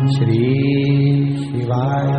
श्री शिवाय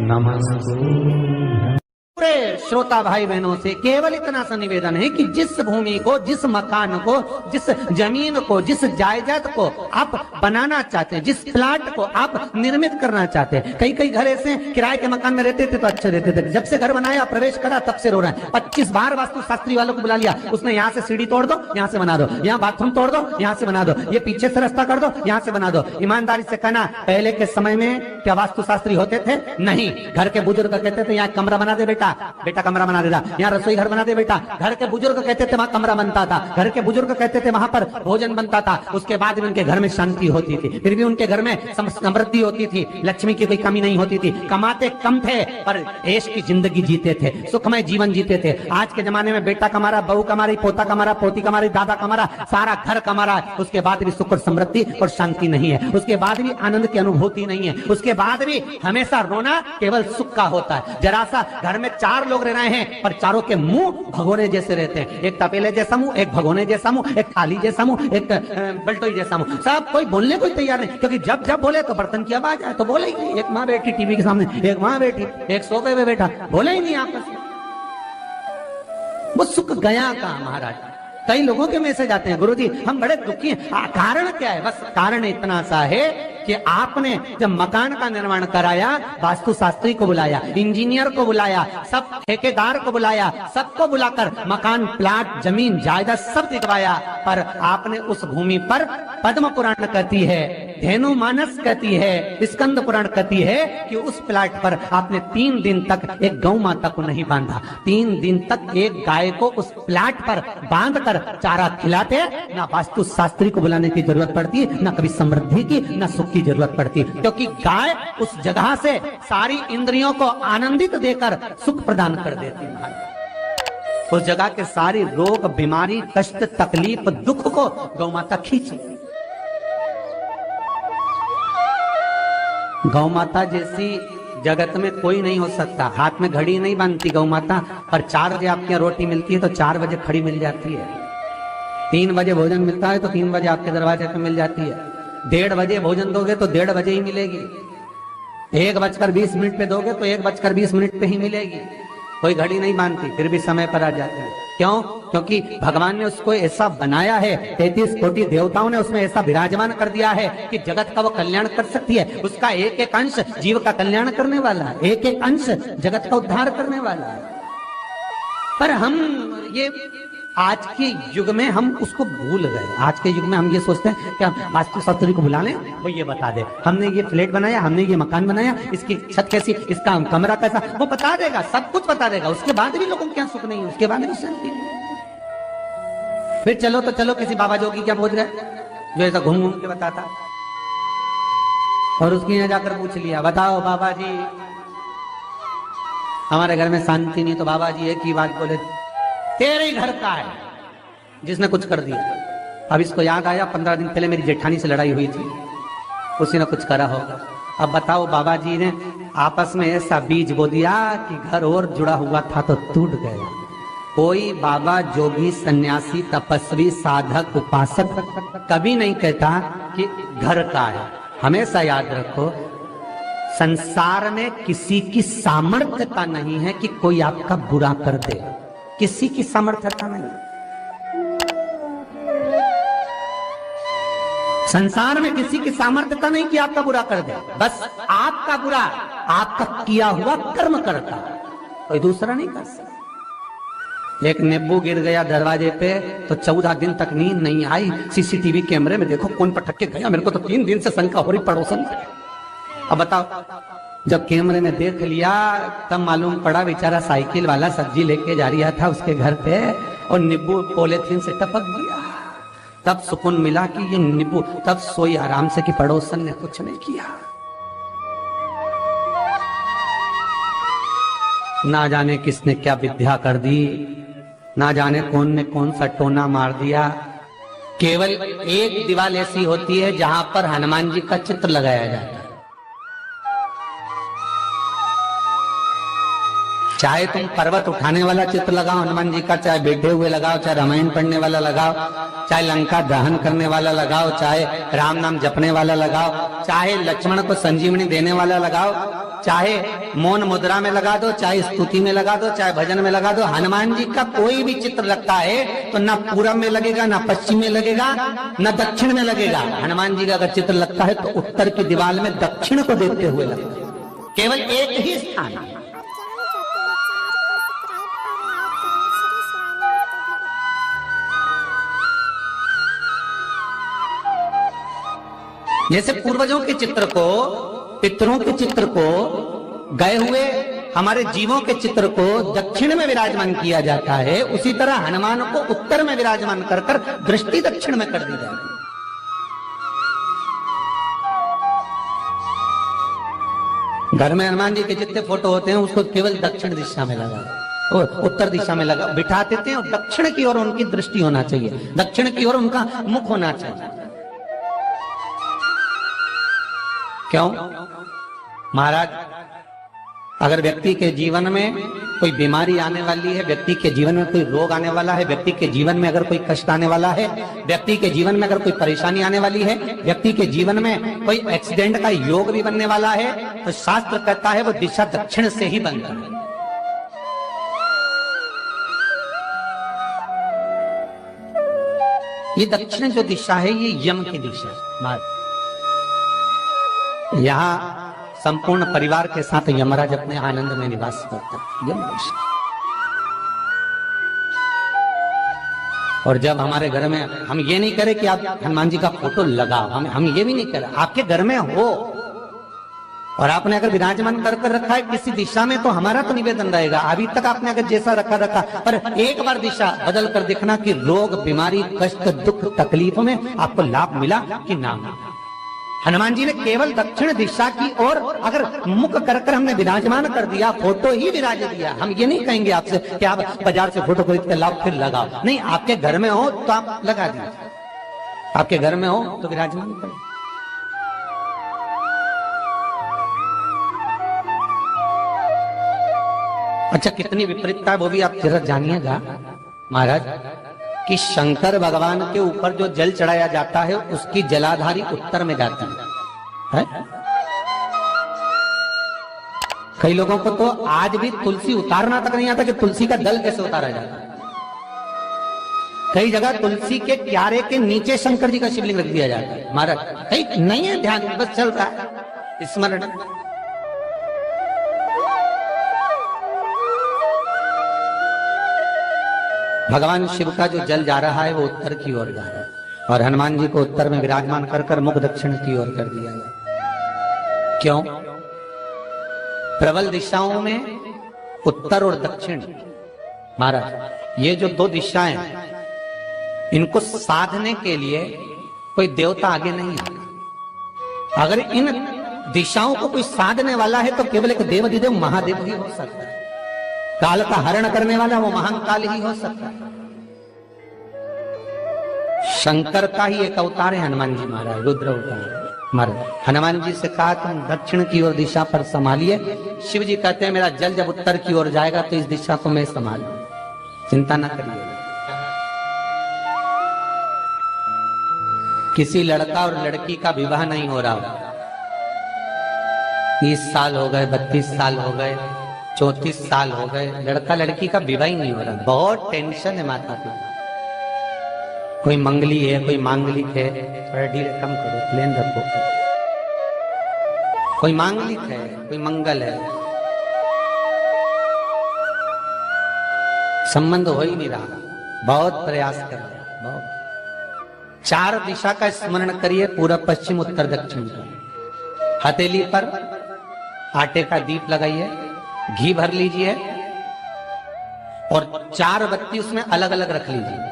नमस्तुभ्यं। पूरे श्रोता भाई बहनों से केवल इतना सा निवेदन है कि जिस भूमि को, जिस मकान को, जिस जमीन को, जिस जायदाद को आप बनाना चाहते हैं, जिस प्लाट को आप निर्मित करना चाहते हैं, कई कई घर ऐसे किराए के मकान में रहते थे तो अच्छे रहते थे, जब से घर बनाया प्रवेश करा तब से रो रहे हैं। 25 बार वास्तु शास्त्री वालों को बुला लिया, उसने यहाँ से सीढ़ी तोड़ दो, यहाँ से बना दो, यहाँ बाथरूम तोड़ दो, यहाँ से बना दो, ये पीछे से रास्ता कर दो, यहाँ से बना दो। ईमानदारी से कहना, पहले के समय में क्या वास्तु शास्त्री होते थे? नहीं। घर के बुजुर्ग कहते थे यहाँ कमरा बना दे बेटा, बेटा कमरा बना देता, यहाँ रसोई घर बना दे बेटा। घर के बुजुर्ग कहते थे वहां कमरा बनता था, घर के बुजुर्ग कहते थे वहां पर भोजन बनता था, उसके बाद भी उनके घर में शांति होती थी, फिर भी उनके घर में समृद्धि होती थी, लक्ष्मी की कोई कमी नहीं होती थी। कमाते कम थे पर ऐश की जिंदगी जीते थे, सुखमय जीवन जीते थे। आज के जमाने में बेटा कमा रहा, बहू कमा रही, पोता कमा रहा, पोती कमा रही, दादा कमा रहा, सारा घर कमा रहा है, उसके बाद भी सुख और समृद्धि और शांति नहीं है, उसके बाद भी आनंद की अनुभूति नहीं है, उसके बाद भी हमेशा रोना केवल सुख का होता है। जरा सा घर में 4 लोग रह रहे हैं पर चारों के मुंह भगोने जैसे रहते हैं, एक तपेले जैसा मुंह, एक भगोने जैसा मुंह, एक थाली जैसा मुंह, एक बल्टोई जैसा मुंह, सब कोई बोलने को तैयार नहीं, क्योंकि जब जब बोले तो बर्तन की आवाज आए तो बोले ही नहीं। एक माँ बैठी टीवी के सामने, एक माँ बैठी, एक सोफे पे बैठा, बोले ही नहीं आपस में। वो सुख गया का महाराज। कई लोगों के मैसेज आते हैं, गुरुजी हम बड़े दुखी हैं, कारण क्या है? बस कारण इतना सा है कि आपने जब मकान का निर्माण कराया, वास्तु शास्त्री को बुलाया, इंजीनियर को बुलाया, सब ठेकेदार को बुलाया, सबको बुलाकर मकान, प्लाट, जमीन, जायदाद सब दिखवाया, पर आपने उस भूमि पर पद्म पुराण कहती है, धेनु मानस कहती है, स्कंद पुराण कहती है कि उस प्लाट पर आपने 3 दिन तक एक गौ माता को नहीं बांधा। 3 दिन तक एक गाय को उस प्लाट पर बांधकर चारा खिलाते, ना वास्तु शास्त्री को बुलाने की जरूरत पड़ती, ना कभी समृद्धि की, ना सुख की जरूरत पड़ती, क्योंकि गाय उस जगह से सारी इंद्रियों को आनंदित देकर सुख प्रदान कर देती है। उस जगह के सारी रोग, बीमारी, कष्ट, तकलीफ, दुख को गौ माता खींच। गौ माता जैसी जगत में कोई नहीं हो सकता। हाथ में घड़ी नहीं बांधती गौ माता, पर 4 बजे आपके यहाँ रोटी मिलती है तो 4 बजे खड़ी मिल जाती है। 3 बजे भोजन मिलता है तो 3 बजे आपके दरवाजे पे मिल जाती है। 1:30 बजे भोजन दोगे तो 1:30 बजे ही मिलेगी। 1:20 पे दोगे तो 1:20 पे ही मिलेगी। कोई घड़ी नहीं बांधती, फिर भी समय पर आ जाते हैं। क्यों? क्योंकि भगवान ने उसको ऐसा बनाया है, 33 कोटि देवताओं ने उसमें ऐसा विराजमान कर दिया है कि जगत का वो कल्याण कर सकती है। उसका एक एक अंश जीव का कल्याण करने वाला है, एक एक अंश जगत का उद्धार करने वाला है। पर हम ये आज के युग में हम उसको भूल गए। आज के युग में हम ये सोचते हैं कि हम वास्तु शास्त्री को बुला लें, वो ये बता दे, हमने ये फ्लैट बनाया, हमने ये मकान बनाया, इसकी छत कैसी, इसका कमरा कैसा, वो बता देगा, सब कुछ बता देगा। उसके बाद भी लोगों के यहाँ सुख नहीं है, उसके बाद भी शांति नहीं। फिर चलो तो चलो किसी बाबा जोगी क्या पहुंच गए जो ऐसा घूम घूम के बताता, और उसके यहाँ जाकर पूछ लिया, बताओ बाबा जी हमारे घर में शांति नहीं, तो बाबा जी एक ही बात बोले, तेरे ही घर का है जिसने कुछ कर दिया। अब इसको याद आया 15 दिन पहले मेरी जेठानी से लड़ाई हुई थी, उसी ने कुछ करा होगा। अब बताओ बाबा जी ने आपस में ऐसा बीज बो दिया कि घर और जुड़ा हुआ था तो टूट गया। कोई बाबा, जोगी, सन्यासी, तपस्वी, साधक, उपासक कभी नहीं कहता कि घर का है। हमेशा याद रखो, संसार में किसी की सामर्थ्यता नहीं है कि कोई आपका बुरा कर दे, किसी की सामर्थ्यता नहीं। संसार में किसी की सामर्थ्यता नहीं कि आपका बुरा कर दे, बस आपका बुरा आपका किया हुआ कर्म करता, कोई दूसरा नहीं कर सकता। एक नींबू गिर गया दरवाजे पे तो 14 दिन तक नींद नहीं आई। सीसीटीवी कैमरे में देखो कौन पटक के गया, मेरे को तो 3 दिन से शंका हो रही पड़ोसन। अब बताओ, जब कैमरे में देख लिया तब मालूम पड़ा बेचारा साइकिल वाला सब्जी लेके जा रहा था उसके घर पे और नींबू पॉलीथीन से टपक गया। तब सुकून मिला कि ये नींबू, तब सोई आराम से कि पड़ोसन ने कुछ नहीं किया। ना जाने किसने क्या विद्या कर दी, ना जाने कौन ने कौन सा टोना मार दिया। केवल एक दीवार ऐसी होती है जहां पर हनुमान जी का चित्र लगाया जाता है। चाहे तुम पर्वत उठाने वाला चित्र लगाओ हनुमान जी का, चाहे बैठे हुए लगाओ, चाहे रामायण पढ़ने वाला लगाओ, चाहे लंका दहन करने वाला लगाओ, चाहे राम नाम जपने वाला लगाओ, चाहे लक्ष्मण को संजीवनी देने वाला लगाओ, चाहे मौन मुद्रा में लगा दो, चाहे स्तुति में लगा दो, चाहे भजन में लगा दो, हनुमान जी का कोई भी चित्र लगता है तो ना पूरब में लगेगा, ना पश्चिम में लगेगा, ना दक्षिण में लगेगा। हनुमान जी का अगर चित्र लगता है तो उत्तर की दीवार में दक्षिण को देखते हुए लगता है, केवल एक ही स्थान है। जैसे पूर्वजों के चित्र को, पितरों के चित्र को, गए हुए हमारे जीवों के चित्र को दक्षिण में विराजमान किया जाता है, उसी तरह हनुमान को उत्तर में विराजमान कर कर दृष्टि दक्षिण में कर दी जाती है। घर में हनुमान जी के जितने फोटो होते हैं उसको केवल दक्षिण दिशा में लगा और उत्तर दिशा में लगा बिठा देते हैं, और दक्षिण की ओर उनकी दृष्टि होना चाहिए, दक्षिण की ओर उनका मुख होना चाहिए। क्यों महाराज? अगर व्यक्ति के जीवन में कोई बीमारी आने वाली है, व्यक्ति के जीवन में कोई रोग आने वाला है, व्यक्ति के जीवन में अगर कोई कष्ट आने वाला है, व्यक्ति के जीवन में अगर कोई परेशानी आने वाली है, व्यक्ति के जीवन में कोई एक्सीडेंट का योग भी बनने वाला है, तो शास्त्र कहता है वो दिशा दक्षिण से ही बनता है। ये दक्षिण जो दिशा है ये यम की दिशा है। यहाँ संपूर्ण परिवार के साथ यमराज अपने आनंद में निवास करता है, यम दिशा। और जब हमारे घर में, हम ये नहीं करें कि आप हनुमान जी का फोटो लगाओ, हम ये भी नहीं करें, आपके घर में हो और आपने अगर विराजमान कर रखा है किसी दिशा में, तो हमारा तो निवेदन रहेगा, अभी तक आपने अगर जैसा रखा, पर एक बार दिशा बदल कर देखना कि रोग, बीमारी, कष्ट, दुख, तकलीफ में आपको लाभ मिला कि ना मिला। हनुमान जी ने केवल दक्षिण दिशा की ओर अगर मुख कर हमने विराजमान कर दिया, फोटो ही विराज दिया। हम ये नहीं कहेंगे आपसे कि आप बाजार से फोटो खरीद के लाओ फिर लगाओ, नहीं, आपके घर में हो तो आप लगा दीजिए, आपके घर में हो तो विराजमान करें। अच्छा, कितनी विपरीतता है वो भी आप जरा जानिएगा महाराज, कि शंकर भगवान के ऊपर जो जल चढ़ाया जाता है उसकी जलाधारी उत्तर में जाती है? कई लोगों को तो आज भी तुलसी उतारना तक नहीं आता कि तुलसी का दल कैसे उतारा जाता है। कई जगह तुलसी के क्यारे के नीचे शंकर जी का शिवलिंग रख दिया जाता है महाराज, कहीं नहीं है ध्यान, बस चल रहा है स्मरण। भगवान शिव का जो जल जा रहा है वो उत्तर की ओर जा रहा है, और हनुमान जी को उत्तर में विराजमान कर मुख दक्षिण की ओर कर दिया गया। क्यों? प्रबल दिशाओं में उत्तर और दक्षिण महाराज, ये जो दो दिशाएं, इनको साधने के लिए कोई देवता आगे नहीं आता। अगर इन दिशाओं को कोई साधने वाला है तो केवल एक देवाधिदेव महादेव ही हो सकता है। काल का हरण करने वाला वो महाकाल ही हो सकता है। शंकर का ही एक अवतार है हनुमान जी महाराज, रुद्र अवतार महाराज। हनुमान जी से कहा तुम दक्षिण की ओर दिशा पर संभालिए, शिव जी कहते हैं मेरा जल जब उत्तर की ओर जाएगा तो इस दिशा को मैं संभालूं, चिंता ना करिए। किसी लड़का और लड़की का विवाह नहीं हो रहा, 30 साल हो गए, 32 साल हो गए, 34 साल हो गए, लड़का लड़की का विवाह ही नहीं हो रहा, बहुत टेंशन है माता पिता। कोई मंगली है, कोई मांगलिक है, थोड़ा ढीले कम करो, प्लेन रखो। कोई मांगलिक है, कोई मंगल है, संबंध हो ही नहीं रहा, बहुत प्रयास कर रहे हैं, बहुत। 4 दिशा का स्मरण करिए, पूर्व पश्चिम उत्तर दक्षिण का। हथेली पर आटे का दीप लगाइए, घी भर लीजिए और 4 बत्ती उसमें अलग अलग रख लीजिए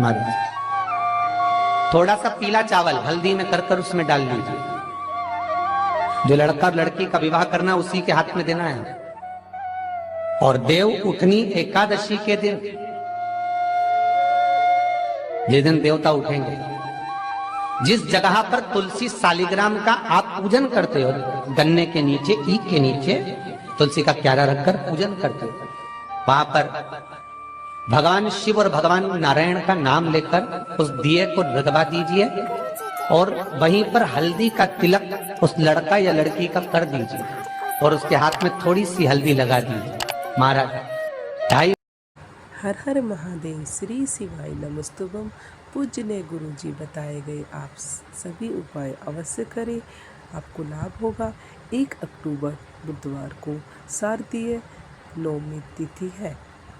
महाराज। थोड़ा सा पीला चावल हल्दी में कर उसमें डाल लीजिए। जो लड़का और लड़की का विवाह करना उसी के हाथ में देना है। और देव उठनी एकादशी के दिन, जिस दिन देवता उठेंगे, जिस जगह पर तुलसी शालिग्राम का आप पूजन करते हो, गन्ने के नीचे, ईख के नीचे, तुलसी का क्यारा रखकर पूजन करते थे। वहां पर भगवान शिव और भगवान नारायण का नाम लेकर उस दिए को रगवा दीजिए और वहीं पर हल्दी का तिलक उस लड़का या लड़की का कर दीजिए और उसके हाथ में थोड़ी सी हल्दी लगा दीजिए। महाराज 2.5 हर हर महादेव, श्री शिवाय नमस्तुभम। पूज्य गुरु जी बताए गए आप सभी उपाय अवश्य करें, आपको लाभ होगा। 1 अक्टूबर बुधवार को शारदीय नवमी तिथि है।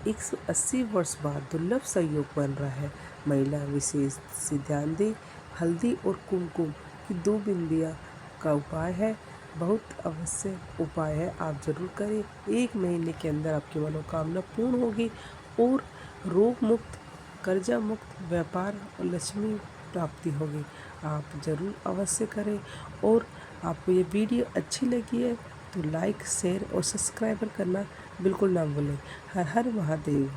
180 वर्ष बाद दुर्लभ संयोग बन रहा है। महिला विशेष से ध्यान दें। हल्दी और कुमकुम की 2 बिंदियाँ का उपाय है, बहुत अवश्य उपाय है, आप जरूर करें। 1 महीने के अंदर आपकी मनोकामना पूर्ण होगी और रोग मुक्त, कर्जा मुक्त, व्यापार और लक्ष्मी प्राप्ति होगी। आप जरूर अवश्य करें। और आपको ये वीडियो अच्छी लगी है तो लाइक, शेयर और सब्सक्राइब करना बिल्कुल ना भूलें। हर हर महादेव।